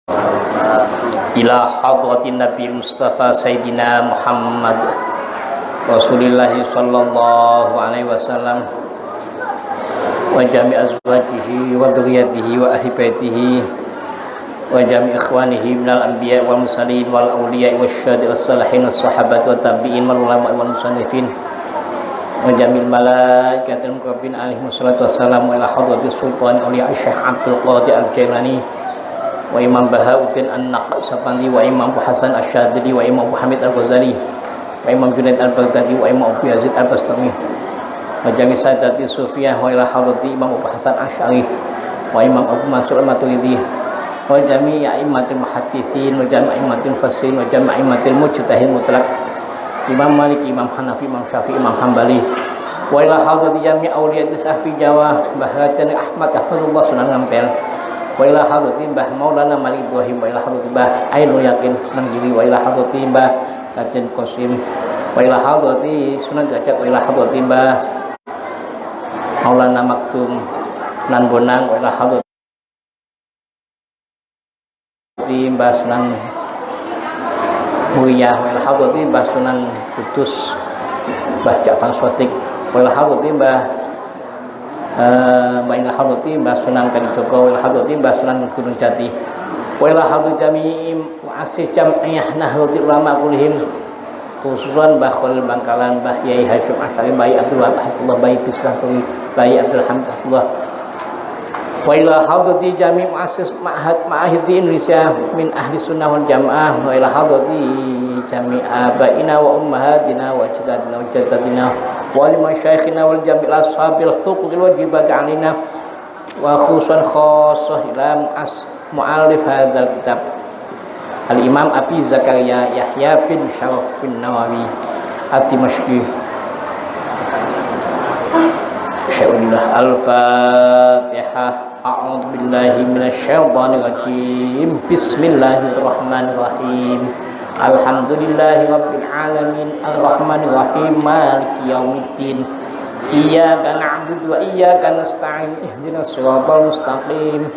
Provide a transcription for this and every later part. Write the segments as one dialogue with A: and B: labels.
A: ila hadratin Nabi Mustafa Sayyidina Muhammad Rasulullah sallallahu alaihi wasallam wa jami' azwajihi wa dzurriyyatihi wa ahli baitihi wa jami' ikhwanihi minal anbiya wal mursalin wal awliya wasyhada'i wassalihin wassahabat wa tabi'in wal ulama wal musannifin wa jami' malaikatil muqarrabin alaihi wassalatu wassalamu ila hadratis sultan awliya Syekh Abdul Qadir Al-Jailani wa Imam Bahauddin An-Naqsabandi wa Imam Abu Hasan Asy-Syadzili wa Imam Abu Hamid Al-Ghazali wa Imam Junaid Al-Baghdadi wa Imam Abu Yazid Al-Bastami wa jami' sadati sufiyah wa ila hadrati Imam Abu Hasan Asy'ari wa Imam Abu Mansur Al-Maturidi wa jami' a'immatil muhadditsin wa jami' a'immatil mufassirin wa jami' a'immatil mujtahid mutlaq Imam Malik, Imam Hanafi, Imam Syafi'i, Imam Hambali wa ila hadrati jami' awliyatis ahli Jawa Bahratin Ahmad Ahmadullah Sunan Ampel wa ila hadrati Mbah Maulana Malik Ibrahim wa ila hadrati Mbah Ainul Yakin Sunan Giri wa ila hadrati Mbah Raden Qasim wa ila hadrati Sunan Derajat wa ila hadrati Mbah Maulana Maktum Sunan Bonang wa ila hadrati Mbah Sunan Muria wa ila hadrati Mbah Sunan Kudus Mbah Ja'far Shadiq wa ila hadrati Mbah ila hadrati Mbah Sunan Kalijogo wa ila hadrati Mbah Sunan Gunung Jati wa ila hadrati jami'i mu'assis jam'iyah Nahdlatul Ulama kullihim khususan Mbah Khalil Bangkalan, Mbah Yai Hasyim Asy'ari, Mbah Abdul Wahab Hafizullah, Mbah Bismillah, Mbah Abdul Hamid Hafizullah wa ila hadrati jami' mu'assis ma'ahid Indonesia min ahli sunnah wal jamaah wa ila hadrati jami' abaina wa ummahatina wa ajdadina wa jaddatina wa li masyayikhina wal jami' ashabil huquqil wajibati alaina wa khususan khassah ila mu'allif hadzal kitab Al-Imam Abi Zakaria Yahya bin Syaraf bin Nawawi Ad-Dimashqi. Syai'ullah Al-Fatihah. A'udzu billahi minasyaitonir rajim. Bismillahirrahmanirrahim. Alhamdulillahi rabbil alamin arrahmanir rahim maliki yaumiddin. Iyyaka na'budu wa iyyaka nasta'in ihdinas siratal mustaqim.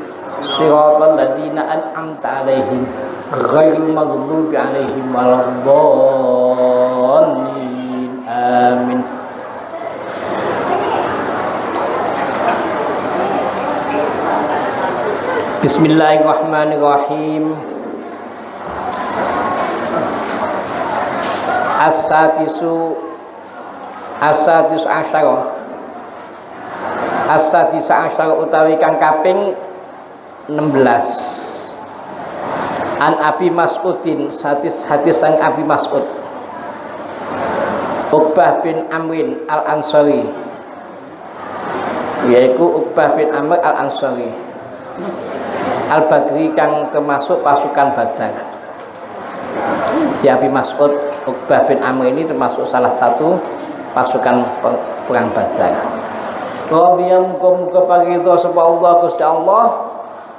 A: Siratal ladzina an'amta 'alaihim ghairil maghdubi 'alaihim waladdallin. Amin. Bismillahirrahmanirrahim. As-sadisu asyara utawi kang kaping 16 An Abi Mas'udin hadis sang Abi Mas'ud Uqbah bin Amrin Al-Ansari yaitu Uqbah bin Amr Al-Ansari Al-Badri kang termasuk pasukan Badar. Ya Abi Mas'ud Uqbah bin Amr ini termasuk salah satu pasukan perang Badar. Radhiyallahu muga paridho sapa Allah Gusti Allah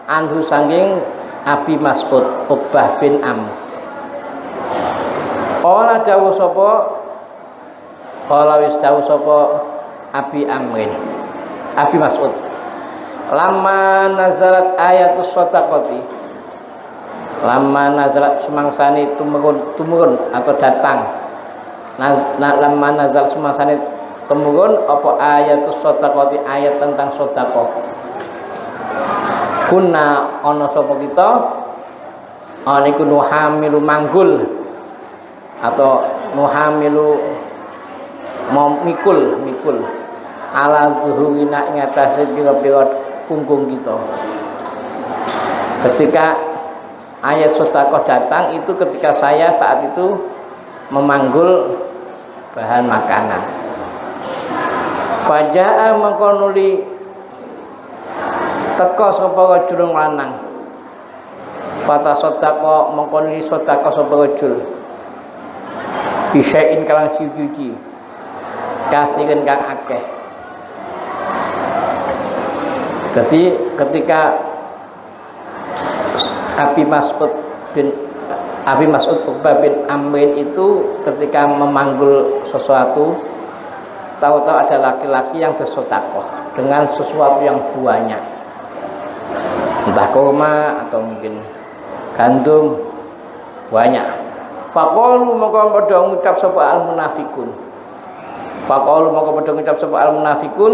A: anhu sanging Abi Mas'ud Uqbah bin Amr. Ora dawuh sapa Abi Amrin Abi Mas'ud lama nazalat ayatus shadaqati lama nazalat semangsane tumurun atau datang lama nazal semangsane tumurun apa ayatus shadaqati ayat tentang sedekah kuna ana sapa kita niku nuhamilu manggul atau nuhamilu mikul ala zuhurina ing atase pira-pira punggung kita. Ketika ayat sedekah datang itu ketika saya saat itu memanggul bahan makanan. Fajaa mangkonuli teka sapa rajul lanang. Fata sedekah mangkonuli sedekah sapa rajul. Bisain kalang suci. Kathirin kang akeh. Jadi ketika Abi Mas'ud Uqbah bin Amrin itu ketika memanggul sesuatu, tahu-tahu ada laki-laki yang bersedekah dengan sesuatu yang banyak, entah kurma atau mungkin gandum banyak. Faqalu maka padha ngucap sapa al munafiqun. Faqalu maka padha ngucap sapa al munafiqun.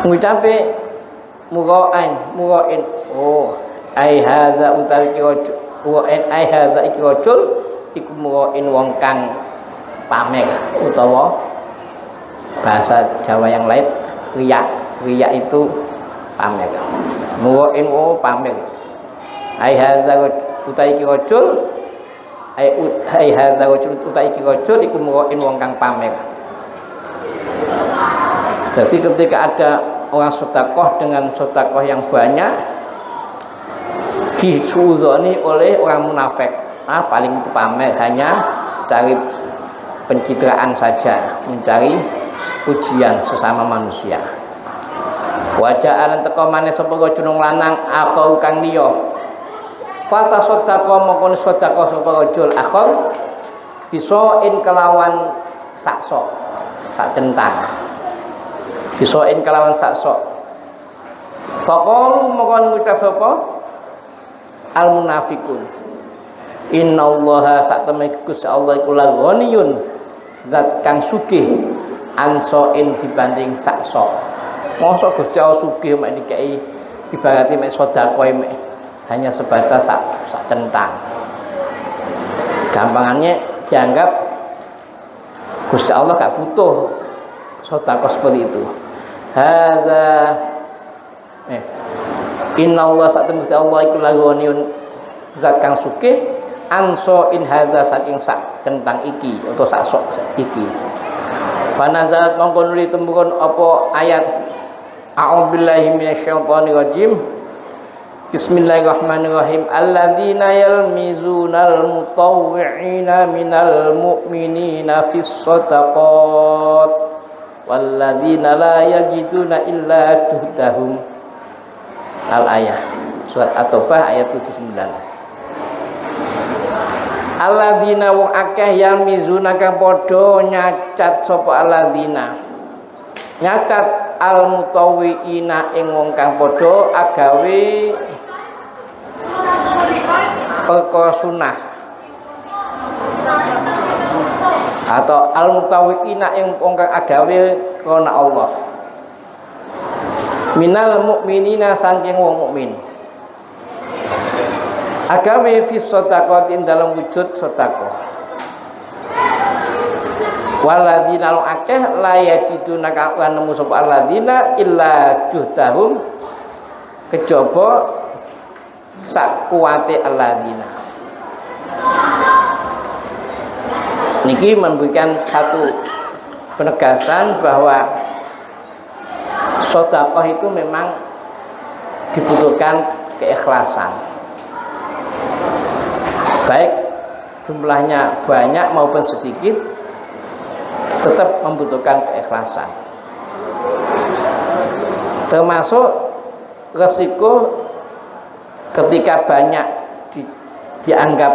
A: Ngucape murain oh ai hadza utawi rajul wa ai hadza iki rajul iku murain wong kang pamer utawa bahasa Jawa yang lain riya itu pamer. Murain pamer. Ai hadza utawi iki rajul ai hadza utawi iki rajul iku murain wong kang pamer. Jadi ketika ada orang sedekah dengan sedekah yang banyak disuzoni oleh orang munafik, paling itu pamer, hanya dari pencitraan saja, mencari pujian sesama manusia. Wajah alan teko maneh sapa rajul lanang akhau kang liya. Fata sedekah mongkon sedekah sapa rajul akhau bisoin kelawan sakso sak centang. Bisoin kelawan sakso. Faqalu mongkon ngucap sapa al munafiqun. Innallaha satamai Gusti Allah iku ghaniyun zat kang sugih ansoin dibanding sakso. Mosok Gusti Allah sugih mek dikai ibarate mek sedekah mek hanya sebatas sak centang. Gampangannya dianggap Gusti Allah gak butuh sedekah seperti itu. Hadza innallaha satamai Gusti Allah iku ghaniyun zat kang sugih anso in hadza saking sak centang iki atau sak sok iki. Fanazalat mongkon nuli temurun apa ayat a'udzubillahi minasyaitonir rajim. Bismillahirrahmanirrahim. Alladzina yalmizunal mutawwi'ina minal mu'minina fis shadaqat walladzina la yajiduna illa juhdahum. Al-ayah surat At-Taubah ayat 79. Alladzina wong akeh yalmizuna kang padha nyacat sapa alladzina. Nyacat al-mutawwi'ina ing wong kang padha agawe perkara sunah. Atau al-mutawwi'ina ing wong kang agawe krana Allah. Minal mukminina saking wong mukmin. Agawe fi shadaqatin dalam wujud sedekah. Waladzina lu akeh la yajiduna kan nemu sapa alladzina illa juhdahum kejaba sak kuwate alladzina. Niki memberikan satu penegasan bahwa sedekah itu memang dibutuhkan keikhlasan. Baik jumlahnya banyak maupun sedikit, tetap membutuhkan keikhlasan. Termasuk resiko ketika banyak dianggap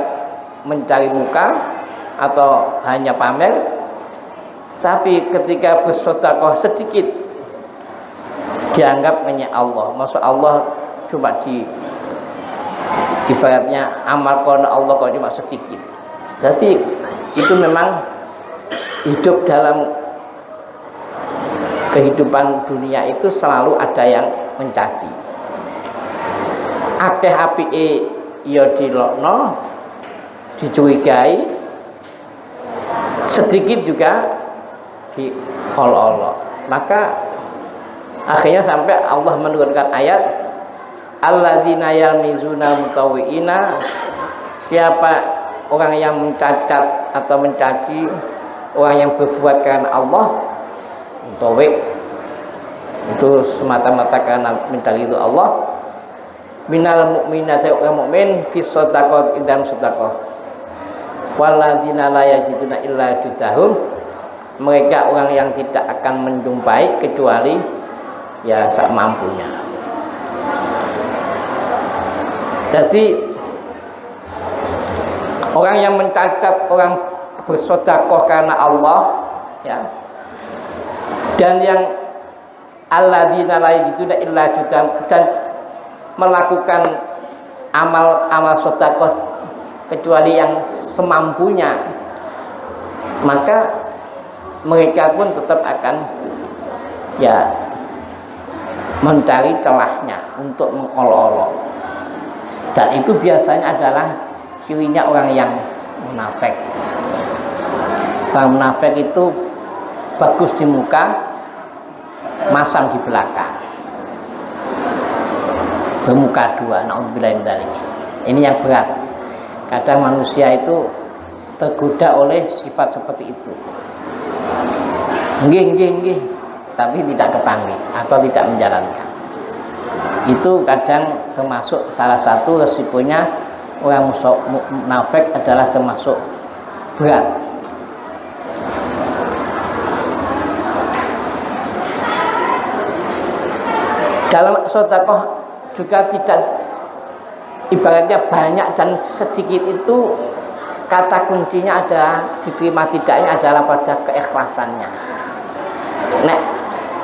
A: mencari muka atau hanya pamer, tapi ketika bersedekah sedikit dianggap hanya Allah. Maksud Allah cuma ibaratnya amal karena Allah kok cuma sedikit. Jadi itu memang hidup dalam kehidupan dunia itu selalu ada yang mencaci. Akeh apike ya dilokno, dicurigai, sedikit juga diolok-olok. Maka akhirnya sampai Allah menurunkan ayat alladzina yalmizuna mutawwi'ina, siapa orang yang mencacat atau mencaci orang yang berbuat karena Allah, mutawwi' itu semata-mata karena mencari itu Allah. Minal mu'minati orang mukmin fi shadaqat idam sedekah. Walladzina la yajiduna illa juhdahum, mereka orang yang tidak akan menjumpai kecuali ya sak mampunya. Jadi orang yang mencacat orang bersedekah karena Allah, ya, dan yang alladzina la yajiduna illa juhdahum, dan melakukan amal sedekah kecuali yang semampunya, maka mereka pun tetap akan ya mencari celahnya untuk mengolok-olok. Dan itu biasanya adalah cirinya orang yang munafik. Orang munafik itu bagus di muka, masam di belakang, bermuka dua. Na'udzubillah min dzalik. Ini yang berat. Kadang manusia itu tergoda oleh sifat seperti itu. Nggih, tapi tidak kepanggil atau tidak menjalankan. Itu kadang termasuk salah satu resikonya orang munafik, adalah termasuk berat. Dalam sedekah juga tidak, ibaratnya banyak dan sedikit itu kata kuncinya adalah diterima tidaknya adalah pada keikhlasannya. Nek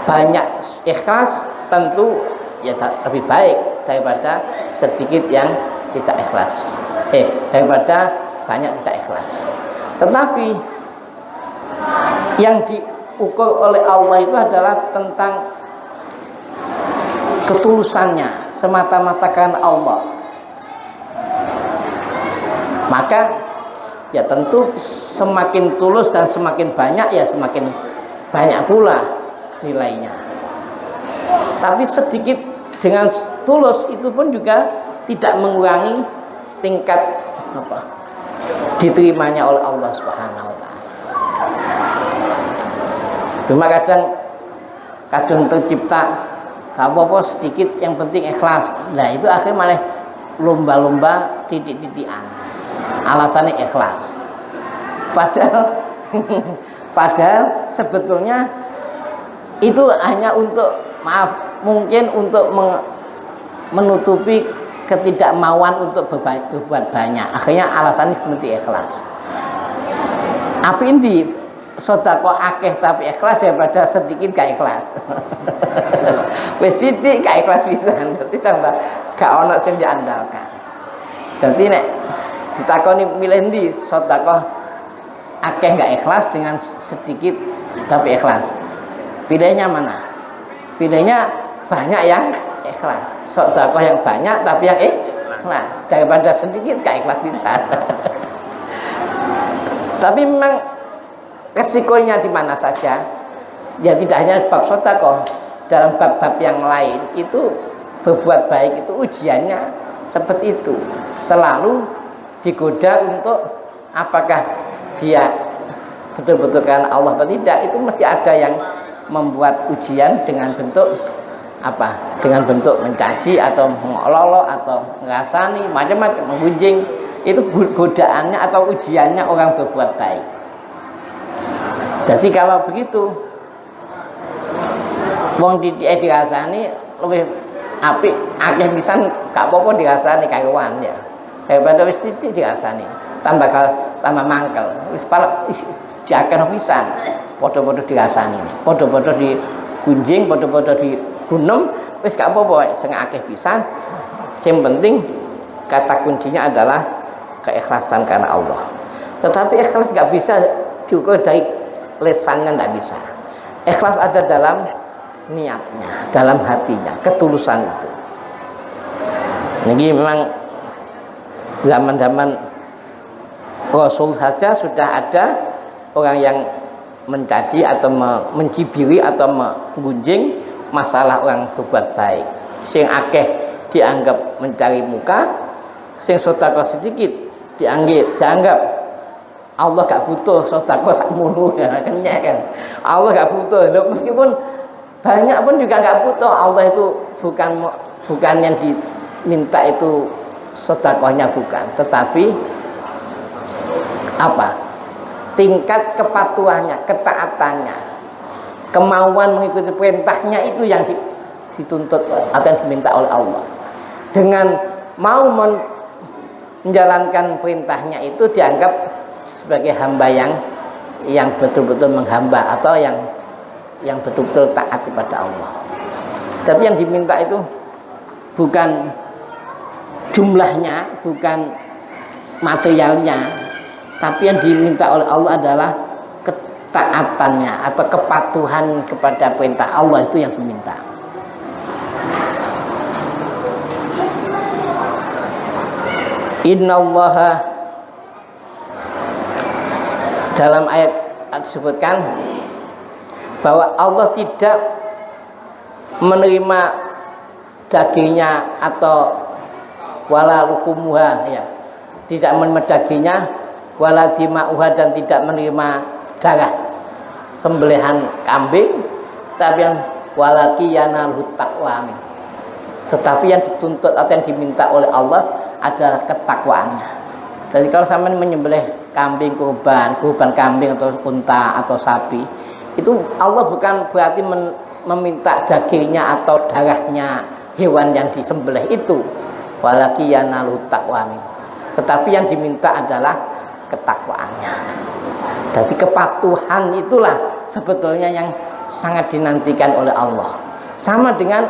A: banyak ikhlas tentu ya lebih baik daripada sedikit yang tidak ikhlas. Daripada banyak tidak ikhlas. Tetapi yang diukur oleh Allah itu adalah tentang ketulusannya, semata-mata karena Allah. Maka ya tentu semakin tulus dan semakin banyak, ya semakin banyak pula nilainya. Tapi sedikit dengan tulus itu pun juga tidak mengurangi tingkat diterimanya oleh Allah Subhanahu wa taala. Cuma kadang tercipta apa-apa sedikit, yang penting ikhlas. Nah itu akhirnya malah lomba-lomba titik-titikan, alasannya ikhlas. Padahal sebetulnya itu hanya untuk, mungkin untuk menutupi ketidakmauan untuk berbuat banyak. Akhirnya alasannya seperti ikhlas. Apa ini sedekah akeh tapi ikhlas daripada sedikit gak ikhlas. Wis titik gak ikhlas pisan, dadi tambah gak ono sing diandalkan. Dadi nek ditakoni milih ndi sedekah akeh gak ikhlas dengan sedikit tapi ikhlas, pilihnya mana? Pilihnya banyak yang ikhlas. Sedekah yang banyak tapi yang ikhlas daripada sedikit gak ikhlas pisan. Tapi memang resikonya di mana saja, ya tidak hanya bab sedekah, dalam bab-bab yang lain itu berbuat baik itu ujiannya seperti itu, selalu digoda untuk apakah dia betul-betul karena Allah atau tidak. Itu mesti ada yang membuat ujian dengan bentuk apa? Dengan bentuk mencaci atau mengolok atau ngerasani macam-macam, menggunjing. Itu godaannya atau ujiannya orang berbuat baik. Jadi kalau begitu wong titik dirasani lebih apik akeh pisan, gak apa-apa dirasani karuan ya. Daripada wis titik dirasani tambah mangkel. Wis pala jaken pisan. Padha-padha dirasani. Padha-padha digunjing, padha-padha digunem, wis gak apa-apa sing akeh pisan. Sing penting kata kuncinya adalah keikhlasan karena Allah. Tetapi ikhlas gak bisa diukur dari lesannya, tidak bisa. Ikhlas ada dalam niatnya, dalam hatinya, ketulusan itu. Ini memang zaman-zaman Rasul saja sudah ada orang yang mencaci atau mencibiri atau menggunjing masalah orang berbuat baik. Sing akeh dianggap mencari muka, sing sedekah sedikit dianggap Allah gak butuh sedekah sakmono ya kan. Allah gak butuh. Meskipun banyak pun juga gak butuh. Allah itu bukan yang diminta itu sedekahnya, bukan, tetapi apa? Tingkat kepatuhannya, ketaatannya, kemauan mengikuti perintahnya itu yang dituntut atau yang diminta oleh Allah. Dengan mau menjalankan perintahnya itu dianggap sebagai hamba yang betul-betul menghamba atau yang betul-betul taat kepada Allah. Tapi yang diminta itu bukan jumlahnya, bukan materialnya, tapi yang diminta oleh Allah adalah ketaatannya atau kepatuhan kepada perintah Allah, itu yang diminta. Innallaha, dalam ayat disebutkan bahwa Allah tidak menerima dagingnya atau wala lukumuha, ya, tidak menerima dagingnya, wala dima'uha, dan tidak menerima darah sembelihan kambing, tapi yang walaki yanalhu taqwa, tetapi yang dituntut atau yang diminta oleh Allah adalah ketakwaannya. Jadi kalau sampai menyembelih kambing, kurban kambing atau unta atau sapi, itu Allah bukan berarti meminta dagingnya atau darahnya hewan yang disembelih itu, walaki yanalhu taqwa, tetapi yang diminta adalah ketakwaannya. Jadi kepatuhan itulah sebetulnya yang sangat dinantikan oleh Allah. Sama dengan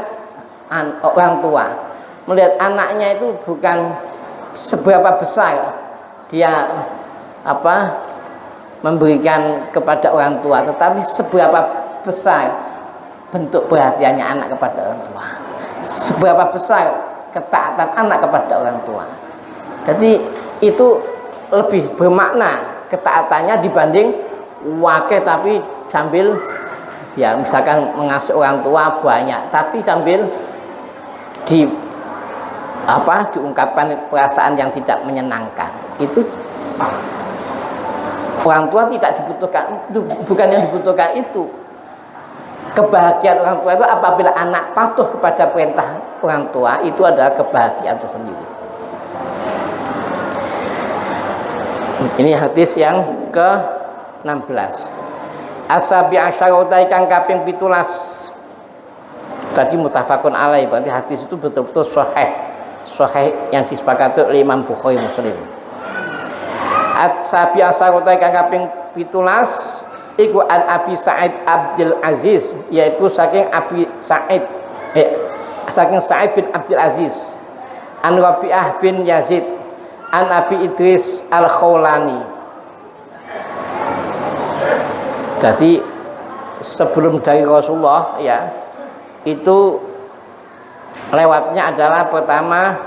A: orang tua, melihat anaknya itu bukan seberapa besar dia memberikan kepada orang tua, tetapi seberapa besar bentuk perhatiannya anak kepada orang tua, seberapa besar ketaatan anak kepada orang tua. Jadi itu lebih bermakna ketaatannya dibanding wakil tapi sambil, ya misalkan mengasuh orang tua banyak tapi sambil diungkapkan perasaan yang tidak menyenangkan. Itu orang tua tidak dibutuhkan, itu bukan yang dibutuhkan itu. Kebahagiaan orang tua itu apabila anak patuh kepada perintah orang tua, itu adalah kebahagiaan tersendiri. Ini hadis yang ke-16. Asabi asyarautai kang kaping 17. Tadi mutafakun alaih, berarti hadis itu betul-betul sahih yang disepakati oleh Imam Bukhari Muslim. Asabi asyarautai kang kaping 17 iku an Abi Sa'id Abdul Aziz, yaitu saking Sa'id bin Abdul Aziz, an Rabi'ah bin Yazid, an Abi Idris Al-Khawlani. Jadi sebelum dari Rasulullah, ya, itu lewatnya adalah pertama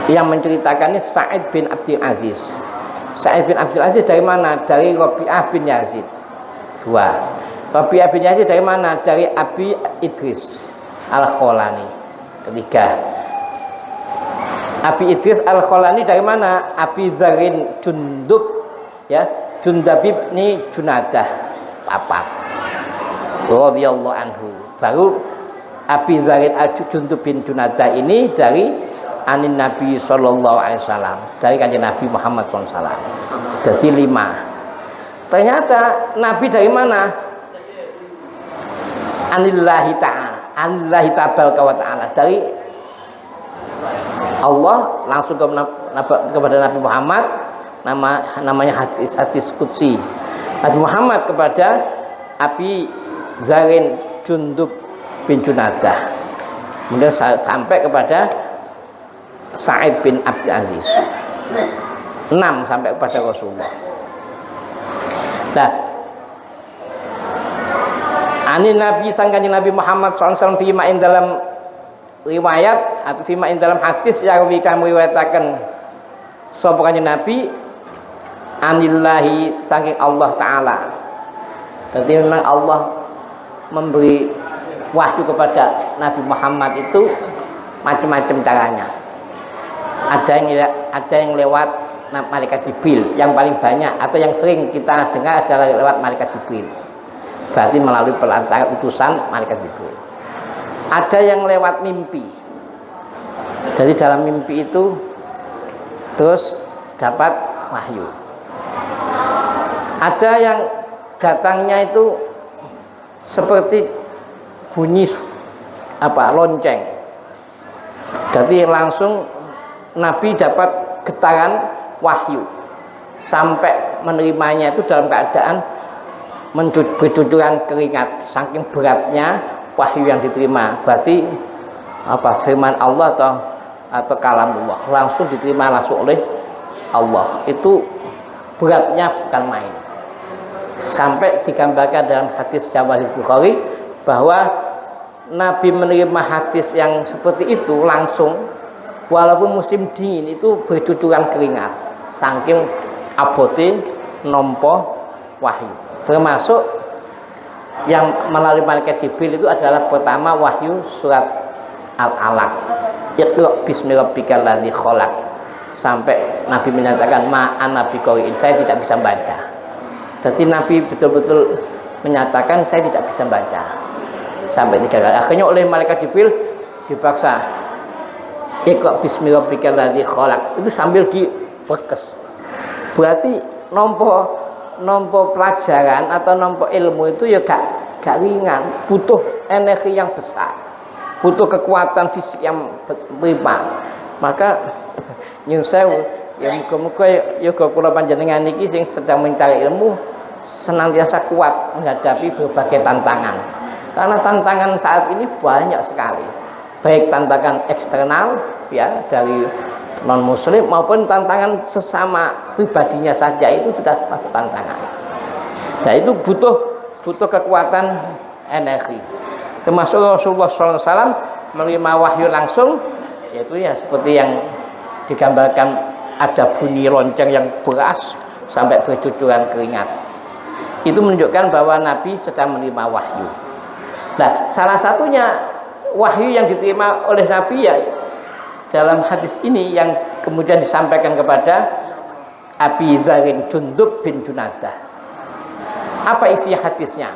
A: yang menceritakan ini Sa'id bin Abdul Aziz. Sa'id bin Abdul Aziz dari mana? Dari Rabi'ah bin Yazid. 2. Rabi'ah bin Yazid dari mana? Dari Abi Idris Al-Khawlani. 3. Abi Idris Al-Khawlani dari mana? Abi Dzarin Jundub, ya, Jundab bin Junadah. 4. Radhiyallahu anhu. Baru Abi Dzarin Jundub bin Junadah ini dari anin Nabi sallallahu alaihi wasallam, dari kanjeng Nabi Muhammad sallallahu alaihi wasallam. Jadi 5. Ternyata Nabi dari mana? Anillahi ta'ala, anillahi tabaraka wa ta'ala, dari Allah langsung kepada Nabi Muhammad. Namanya hadis qudsi. Nabi Muhammad kepada Abi Dzarin Jundub bin Junadah, kemudian sampai kepada Sa'id bin Abdul Aziz. 6 sampai kepada Rasulullah. Nah, ani Nabi sangkanya Nabi Muhammad SAW fima in dalam riwayat atau fima in dalam hadis yang kami riwayataken sapa kanjeng Nabi anillahi saking Allah Ta'ala. Jadi memang Allah memberi wahyu kepada Nabi Muhammad itu macam-macam caranya. Ada yang lewat malaikat Jibril, yang paling banyak atau yang sering kita dengar adalah lewat malaikat Jibril, berarti melalui perantara utusan malaikat Jibril. Ada yang lewat mimpi, jadi dalam mimpi itu terus dapat wahyu. Ada yang datangnya itu seperti bunyi lonceng, jadi langsung Nabi dapat getaran wahyu, sampai menerimanya itu dalam keadaan bercucuran keringat saking beratnya wahyu yang diterima. Berarti firman Allah atau atau kalamullah, langsung diterima langsung oleh Allah. Itu beratnya bukan main. Sampai digambarkan dalam hadis Jawahir Bukhari bahwa Nabi menerima hadis yang seperti itu langsung, walaupun musim dingin itu bercucuran keringat, saking abote nompo wahyu. Termasuk yang melalui malaikat Jibril itu adalah pertama wahyu surat Al-Alaq, Iqra bismi rabbikal ladzi khalaq, sampai Nabi menyatakan ma'ana biqari'in, saya tidak bisa baca. Jadi Nabi betul-betul menyatakan saya tidak bisa baca sampai 3 kali. Akhirnya oleh malaikat Jibril dipaksa Iqra bismi rabbikal ladzi khalaq, itu sambil diperkes. Berarti nompo pelajaran atau nompo ilmu itu ya gak ringan, butuh energi yang besar, butuh kekuatan fisik yang prima. Maka nyun sewu ya muga-muga ya kula panjenengan niki sing sedang mencari ilmu senantiasa kuat menghadapi berbagai tantangan. Karena tantangan saat ini banyak sekali, baik tantangan eksternal ya dari non muslim maupun tantangan sesama pribadinya saja, itu sudah satu tantangan. Nah itu butuh kekuatan energi. Termasuk Rasulullah SAW menerima wahyu langsung, yaitu ya seperti yang digambarkan, ada bunyi lonceng yang keras sampai bercucuran keringat. Itu menunjukkan bahwa Nabi sedang menerima wahyu. Nah salah satunya wahyu yang diterima oleh Nabi ya dalam hadis ini yang kemudian disampaikan kepada Abi Dzar Jundub bin Junadah. Apa isi hadisnya?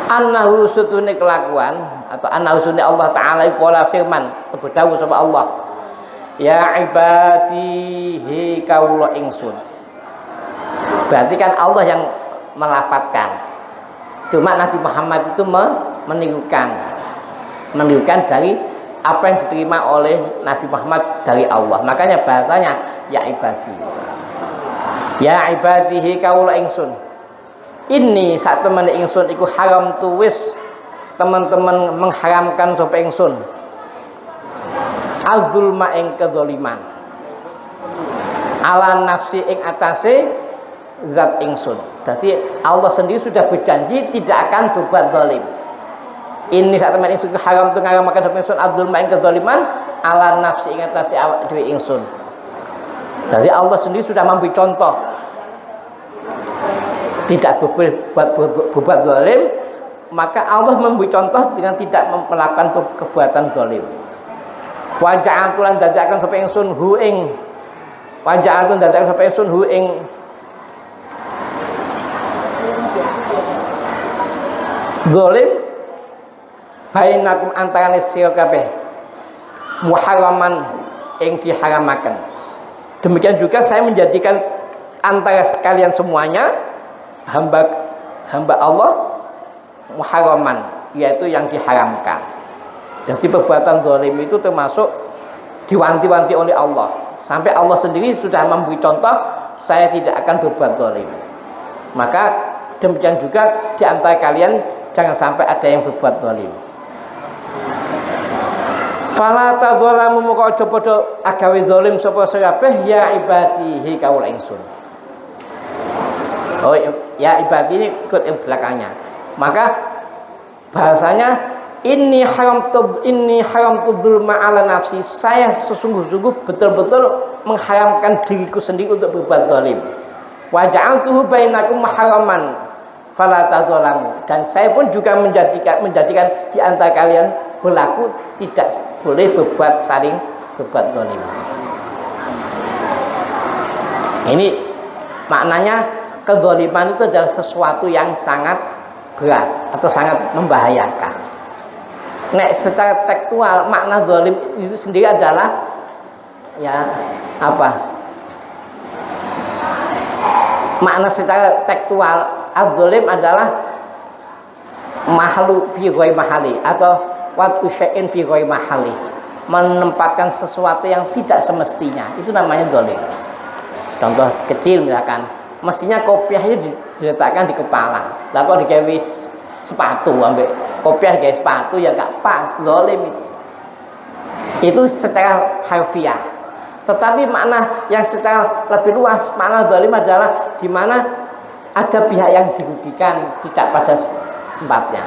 A: Annahu sutune kelakuan atau annahu sunni Allah Ta'ala qala firman, berdawu sama Allah, ya ibadihi kaula ingsun. Berarti kan Allah yang melafadzkan, cuma Nabi Muhammad itu menirukan dari apa yang diterima oleh Nabi Muhammad dari Allah. Makanya bahasanya ya ibadi, ya ibadihi kaula ingsun. Ini saat teman ingsun iku haram tuwis, teman-teman mengharamkan sapa ingsun al-zulma ing kedzaliman ala nafsi ing atase zat ingsun. Jadi Allah sendiri sudah berjanji tidak akan berbuat zalim. Ini saat teman ingsun haram tu ngaramkan sapa ingsun al-zulma ing kedzaliman ala nafsi ing atase awak dhewe ingsun. Jadi Allah sendiri sudah memberi contoh tidak berbuat zalim, maka Allah memberi contoh dengan tidak melakukan perbuatan zalim. Waja'atun dadakan sapa ingsun hu ing waja'atun dadakan sapa ingsun hu ing zalim bainakum antarane sira kabeh muharraman ing diharamaken. Demikian juga saya menjadikan antara kalian semuanya hamba Allah muharraman, yaitu yang diharamkan. Jadi perbuatan zalim itu termasuk diwanti-wanti oleh Allah. Sampai Allah sendiri sudah memberi contoh, saya tidak akan berbuat zalim. Maka demikian juga di antara kalian jangan sampai ada yang berbuat zalim. Fala tadzalamu muka aja padha agawe zalim sapa kabeh ya ibadihi kaula ingsun. Oh ya ibadi ini ikut yang belakangnya. Maka bahasanya ini haram dzulma ala nafsi, saya sesungguh-sungguh betul-betul mengharamkan diriku sendiri untuk berbuat zalim. Wa ja'altuhu bainakum haraman fala tadzalamu, dan saya pun juga menjadikan di antara kalian berlaku tidak boleh saling berbuat zalim. Ini maknanya kezaliman itu adalah sesuatu yang sangat berat atau sangat membahayakan. Nek secara tekstual makna zalim itu sendiri adalah ya apa? Makna secara tekstual az-zalim adalah mahlu fi ghairi mahali atau watu syai'in fi ghairi mahali, menempatkan sesuatu yang tidak semestinya, itu namanya zalim. Contoh kecil misalkan, mestinya kopiah itu diletakkan di kepala, lah kok digawe sepatu, ambek kopiah digawe sepatu ya gak pas, zalim itu. Itu secara harfiah. Tetapi makna yang secara lebih luas, makna zalim adalah di mana ada pihak yang dirugikan tidak pada tempatnya.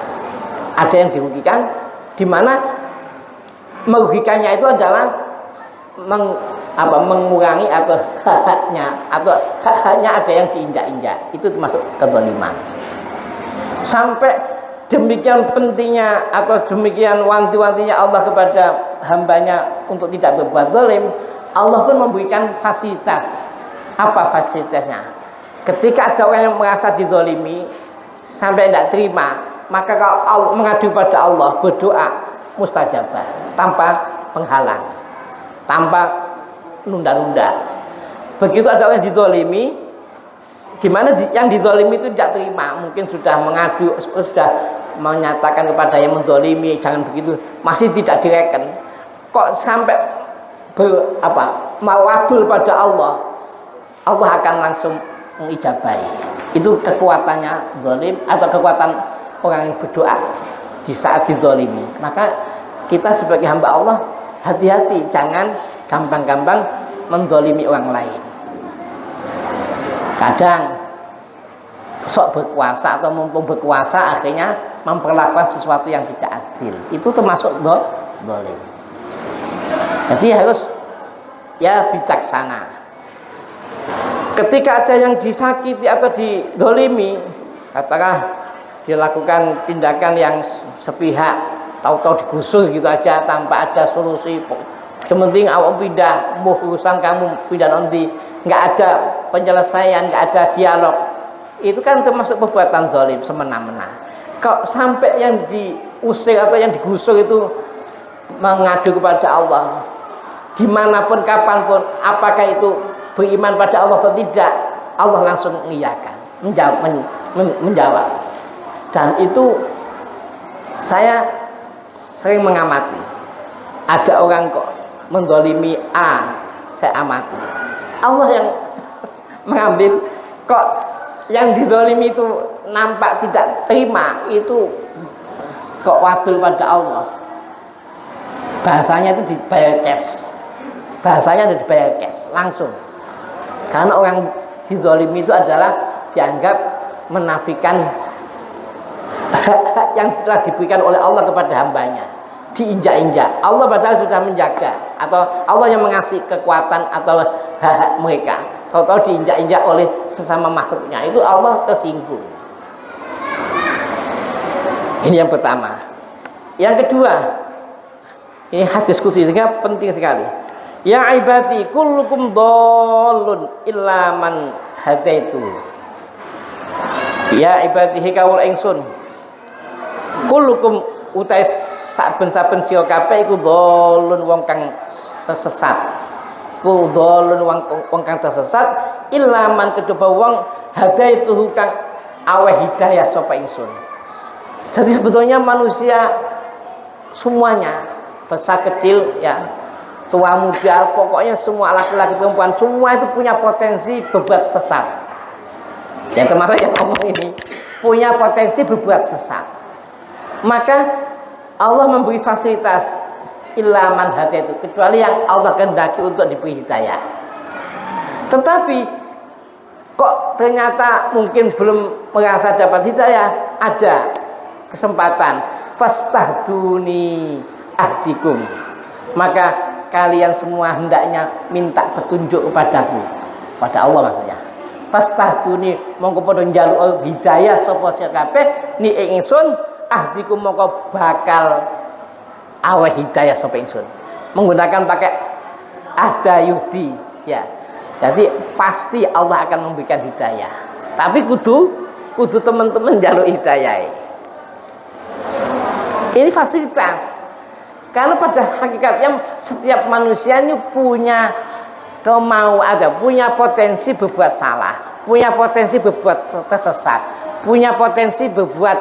A: Ada yang dirugikan di mana merugikannya itu adalah mengurangi atau haknya ada yang diinjak-injak. Itu termasuk kezaliman. Sampai demikian pentingnya atau demikian wanti-wantinya Allah kepada hambanya untuk tidak berbuat zalim, Allah pun memberikan fasilitas. Apa fasilitasnya? Ketika ada orang yang merasa dizalimi sampai tidak terima, maka kalau mengadu pada Allah, berdoa mustajabah tanpa penghalang, tanpa nunda-nunda. Begitu ada orang yang dizalimi, di mana yang dizalimi itu tidak terima, mungkin sudah mengadu, sudah menyatakan kepada yang menzalimi jangan begitu, masih tidak direken, kok sampai mawadul pada Allah, Allah akan langsung mengijabahi. Itu kekuatannya zalim atau kekuatan orang yang berdoa di saat dizalimi. Maka kita sebagai hamba Allah hati-hati, jangan gampang-gampang menzalimi orang lain. Kadang sok berkuasa atau mumpung berkuasa akhirnya memperlakukan sesuatu yang tidak adil. Itu termasuk zalim. Jadi harus ya bijaksana. Ketika ada yang disakiti atau dizalimi, katakanlah dilakukan tindakan yang sepihak, tahu-tahu digusur gitu aja tanpa ada solusi. Sementing awak pindah, mau urusan kamu pindah nanti, nggak ada penyelesaian, nggak ada dialog. Itu kan termasuk perbuatan zalim semena-mena. Kalau sampai yang diusir atau yang digusur itu mengadu kepada Allah, dimanapun kapanpun, apakah itu beriman pada Allah atau tidak, Allah langsung mengiyakan, menjawab. Dan itu saya sering mengamati, ada orang kok menzalimi A, saya amati, Allah yang mengambil, kok yang dizalimi itu nampak tidak terima, itu kok wadul pada Allah. Bahasanya itu dibayar cash, bahasanya dibayar cash langsung. Karena orang dizalimi itu adalah dianggap menafikan hak yang telah diberikan oleh Allah kepada hambanya, diinjak-injak. Allah padahal sudah menjaga, atau Allah yang mengasih kekuatan atau hak mereka, tahu-tahu diinjak-injak oleh sesama makhluknya, itu Allah tersinggung. Ini yang pertama. Yang kedua, ini hadis qudsi sehingga penting sekali. Ya ibadi kullukum dhallun illa man hadaitu. Ya ibadi kawul ingsun, kullukum utai saben-saben sira kabeh iku dhallun wong kang tersesat. Ku dhallun wong kang tersesat illa man kejaba wong hadaitu kang aweh hidayah sapa ingsun. Jadi sebetulnya manusia semuanya, besar kecil ya, tua muda, pokoknya semua laki-laki perempuan semua itu punya potensi berbuat sesat. Yang termasuk yang ngomong ini punya potensi berbuat sesat. Maka Allah memberi fasilitas ilaman hati itu, kecuali yang Allah kehendaki untuk diberi hidayah. Tetapi kok ternyata mungkin belum merasa dapat hidayah, ada kesempatan fastahduni ahdikum, maka kalian semua hendaknya minta petunjuk kepadaku, pada Allah maksudnya. Fastahduni mongko padha njaluk hidayah sapa sira kabeh ni ingsun ahdikum mongko bakal aweh hidayah sapa ingsun, menggunakan pakai adayudi ya. Jadi pasti Allah akan memberikan hidayah, tapi kudu teman-teman njaluk hidayah. Ini fasilitas. Karena pada hakikatnya setiap manusia ini punya kemauan, punya potensi berbuat salah, punya potensi berbuat tersesat, punya potensi berbuat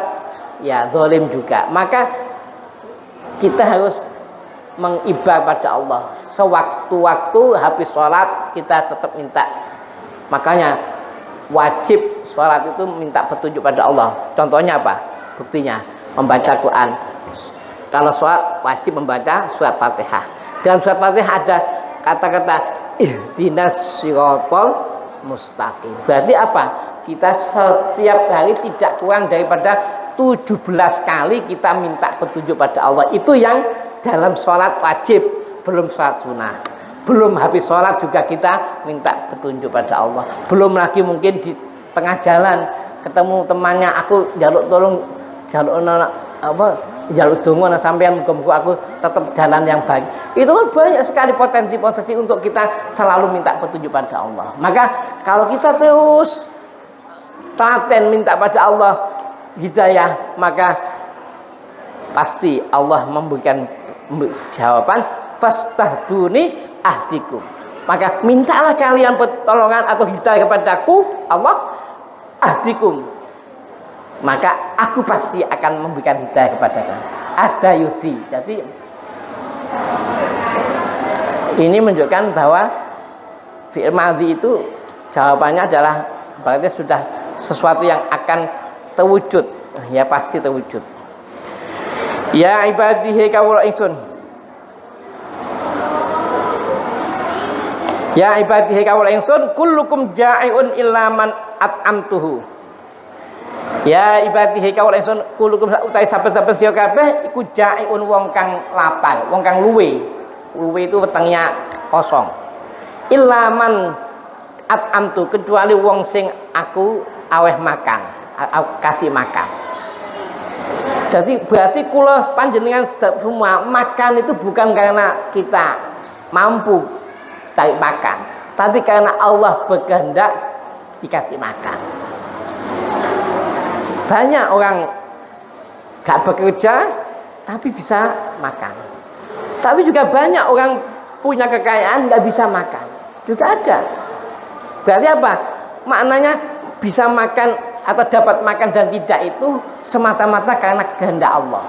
A: ya zalim juga. Maka kita harus mengibadah pada Allah. Sewaktu-waktu habis sholat kita tetap minta. Makanya wajib sholat itu minta petunjuk pada Allah. Contohnya apa? Buktinya membaca Quran. Kalau sholat wajib membaca surat Fatihah. Dalam surat Fatihah ada kata-kata ihdinas siratal mustaqim. Berarti apa? Kita setiap hari tidak kurang daripada 17 kali kita minta petunjuk pada Allah. Itu yang dalam sholat wajib, belum sholat sunnah. Belum habis sholat juga kita minta petunjuk pada Allah. Belum lagi mungkin di tengah jalan ketemu temannya, aku jaluk tolong, jaluk dongo sampean muga-muga aku tetap jalan yang baik. Itu kan banyak sekali potensi-potensi untuk kita selalu minta petunjuk pada Allah. Maka kalau kita terus telaten minta pada Allah hidayah, maka pasti Allah memberikan jawaban fastahduni ahdikum. Maka mintalah kalian pertolongan atau hidayah kepadaku Allah ahdikum, maka aku pasti akan memberikan hidayah kepada kalian. Ada yudi. Jadi ini menunjukkan bahwa fi'il madhi itu jawabannya adalah berarti sudah sesuatu yang akan terwujud, ya pasti terwujud. Ya ibadihi kawula ingsun, ya ibadihi kawula ingsun, kullukum ja'iun illa man at'amtuhu. Ya ibadihi kawula ingsun, kullukum utai saben-saben sira kabeh iku ja'iun wong kang lapar, wong kang luwe. Luwe itu wetengnya kosong. Illa man at'amtu, kecuali wong sing aku aweh makan, aku kasih makan. Jadi berarti kula panjenengan semua makan itu bukan karena kita mampu cari makan, tapi karena Allah berkehendak dikasih makan. Banyak orang gak bekerja tapi bisa makan. Tapi juga banyak orang punya kekayaan gak bisa makan, juga ada. Berarti apa? Maknanya bisa makan atau dapat makan dan tidak itu semata-mata karena kehendak Allah.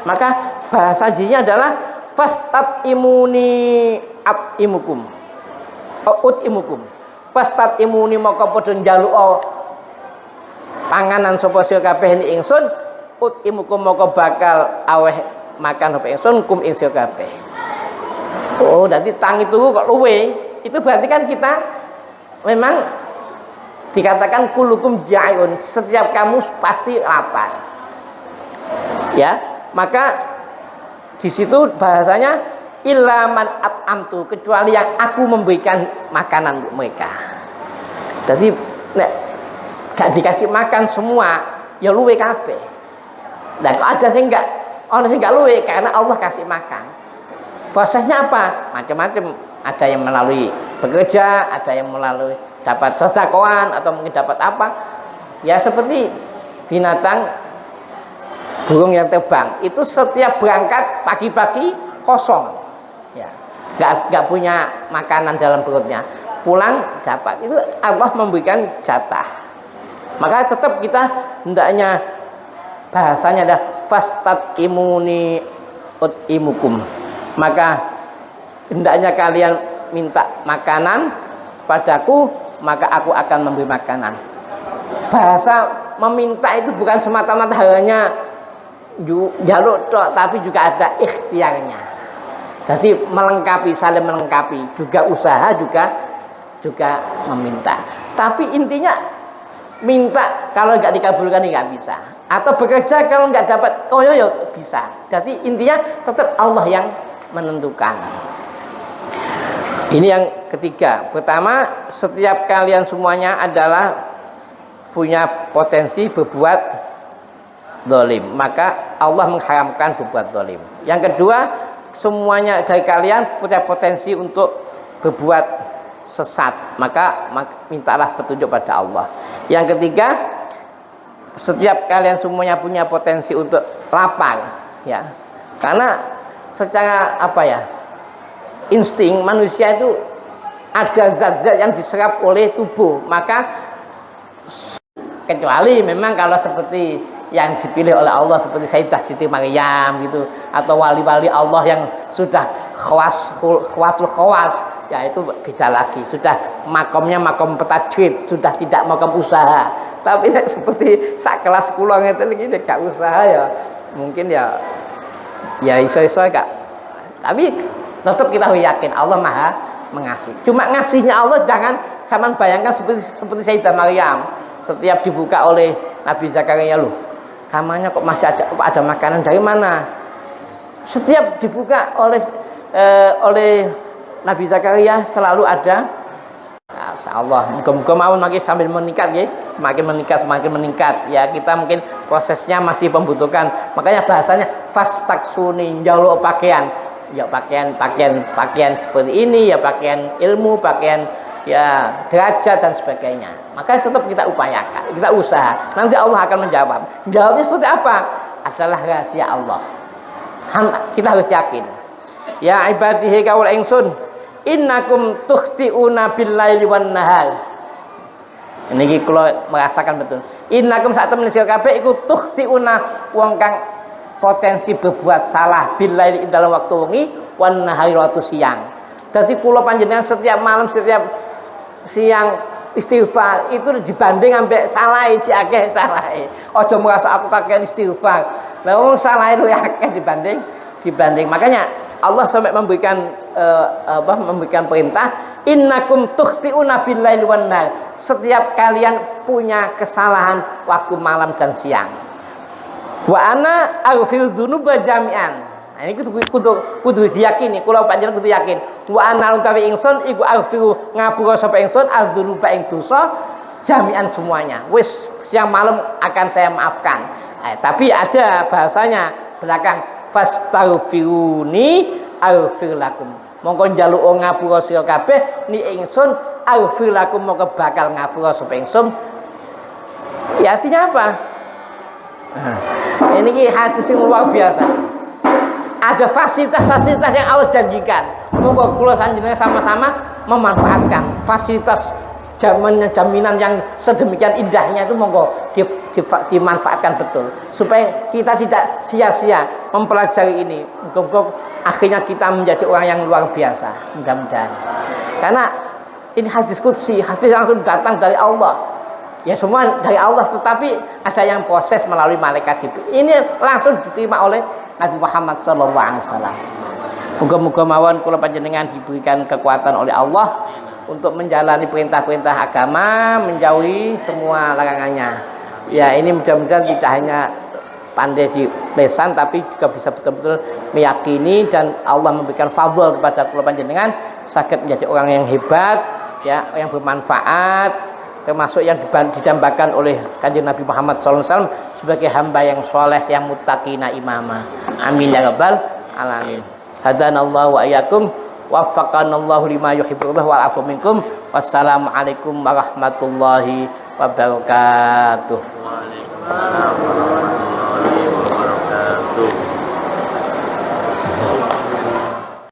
A: Maka bahasa jinya adalah fastat imuni atimukum. Ut imukum. Fastat imuni maka padha njaluk panganan sapa sira kabeh ni ingsun, ut imukum maka bakal aweh makan sapa ingsun kum ing sira kabeh. Oh, dadi tangi turu kok luwe. Itu berarti kan kita memang dikatakan kulukum ja'un, setiap kamu pasti lapar. Ya, maka di situ bahasanya illa man at'amtu, kecuali yang aku memberikan makanan untuk mereka. Jadi nek gak dikasih makan semua ya luwe kabeh. Nah, kok ada sing enggak, ono sing enggak luwe karena Allah kasih makan. Prosesnya apa? Macam-macam. Ada yang melalui bekerja, ada yang melalui dapat sedekah atau mungkin dapat apa. Ya seperti binatang burung yang terbang. Itu setiap berangkat pagi-pagi kosong. Ya. Enggak punya makanan dalam perutnya. Pulang dapat. Itu Allah memberikan jatah. Maka tetap kita hendaknya bahasanya ada fastat imuni ut imukum. Maka hendaknya kalian minta makanan padaku, maka aku akan memberi makanan. Bahasa meminta itu bukan semata-mata hanya jaluk tok, tapi juga ada ikhtiarnya. Jadi melengkapi, saling melengkapi, juga usaha juga meminta. Tapi intinya minta kalau nggak dikabulkan nggak bisa, atau bekerja kalau nggak dapat koyo ya bisa. Jadi intinya tetap Allah yang menentukan. Ini yang ketiga. Pertama, setiap kalian semuanya adalah punya potensi berbuat zalim, maka Allah mengharamkan berbuat zalim. Yang kedua, semuanya dari kalian punya potensi untuk berbuat sesat, maka mintalah petunjuk pada Allah. Yang ketiga, setiap kalian semuanya punya potensi untuk lapar, ya. Karena secara apa ya, insting manusia itu ada zat-zat yang diserap oleh tubuh. Maka kecuali memang kalau seperti yang dipilih oleh Allah seperti Sayyidah Siti Maryam gitu, atau wali-wali Allah yang sudah khawasul khawas, ya itu beda lagi, sudah makomnya makom petajwid, sudah tidak makom usaha. Tapi seperti sak kelas kula ngeten iki nek gak usaha ya mungkin ya iso-iso gak. Tapi Tetap kita harus yakin Allah Maha mengasihi. Cuma ngasihnya Allah jangan sama bayangkan seperti Sayyidah Maryam. Setiap dibuka oleh Nabi Zakaria, loh, kamarnya kok masih ada makanan dari mana? Setiap dibuka oleh Nabi Zakaria selalu ada. Nah, Allah, muka-muka mau makin sambil meningkat ya, semakin meningkat. Ya kita mungkin prosesnya masih membutuhkan. Makanya bahasanya fastaksuni, jauh pakaian. Ya pakaian seperti ini, ya pakaian ilmu, pakaian ya derajat dan sebagainya. Maka tetap kita upayakan, kita usaha. Nanti Allah akan menjawab. Jawabnya seperti apa? Adalah rahasia Allah. Kita harus yakin. Ya ibadihi kaul ingsun, innakum tukhti'una bil-laili wan nahar. Niki kula merasakan betul. Innakum sak temen sira kabeh iku tukhti'una wong kang potensi berbuat salah bil-laili dalam waktu wengi wan nahari waktu siang. Dadi kula panjenengan setiap malam setiap siang istighfar itu dibanding ambek salahe si akeh salahe. Aja merasa aku kakek istighfar. Lah wong salahe luwih akeh dibanding. Makanya Allah sampai memberikan perintah innakum tukhti'una bil-laili wan nahar. Setiap kalian punya kesalahan waktu malam dan siang. Wa ana aghfir dzunuba jami'an. Nah, ini kudu diyakini, kula panjenengan kudu yakin. Wa ana utawi ingsun iku aghfiru ngapura sapa ingsun adznuba ing dosa jami'an semuanya. Wis siang malam akan saya maafkan. Tapi ada bahasanya belakang fastaghfiruni aghfir lakum. Monggo njaluk ngapura sira kabeh ni ingsun aghfir lakum, monggo bakal ngapura sapa ingsun. Ya artinya apa? Ini hadis yang luar biasa. Ada fasilitas-fasilitas yang Allah janjikan. Monggo kula sanjenengan sama-sama memanfaatkan fasilitas jaminan yang sedemikian indahnya itu, monggo dimanfaatkan betul supaya kita tidak sia-sia mempelajari ini. Monggo akhirnya kita menjadi orang yang luar biasa, mudah-mudahan. Karena ini hadis qudsi, hadis langsung datang dari Allah. Ya semua dari Allah, tetapi ada yang proses melalui malaikat Jibril. Ini langsung diterima oleh Nabi Muhammad SAW. Moga-moga mawon kula panjenengan diberikan kekuatan oleh Allah untuk menjalani perintah-perintah agama, menjauhi semua larangannya. Ya ini mudah-mudahan tidak hanya pandai di lesan, tapi juga bisa betul-betul meyakini, dan Allah memberikan fadl kepada kula panjenengan saged menjadi orang yang hebat, ya, yang bermanfaat, termasuk yang didambakan oleh Kanjeng Nabi Muhammad SAW sebagai hamba yang soleh, yang muttaqina imama. Amin ya rabbal alamin. Hadanallahu wa iyyakum, waffaqanallahu lima yuhibbullah wal afu minkum. Wassalamualaikum warahmatullahi wabarakatuh.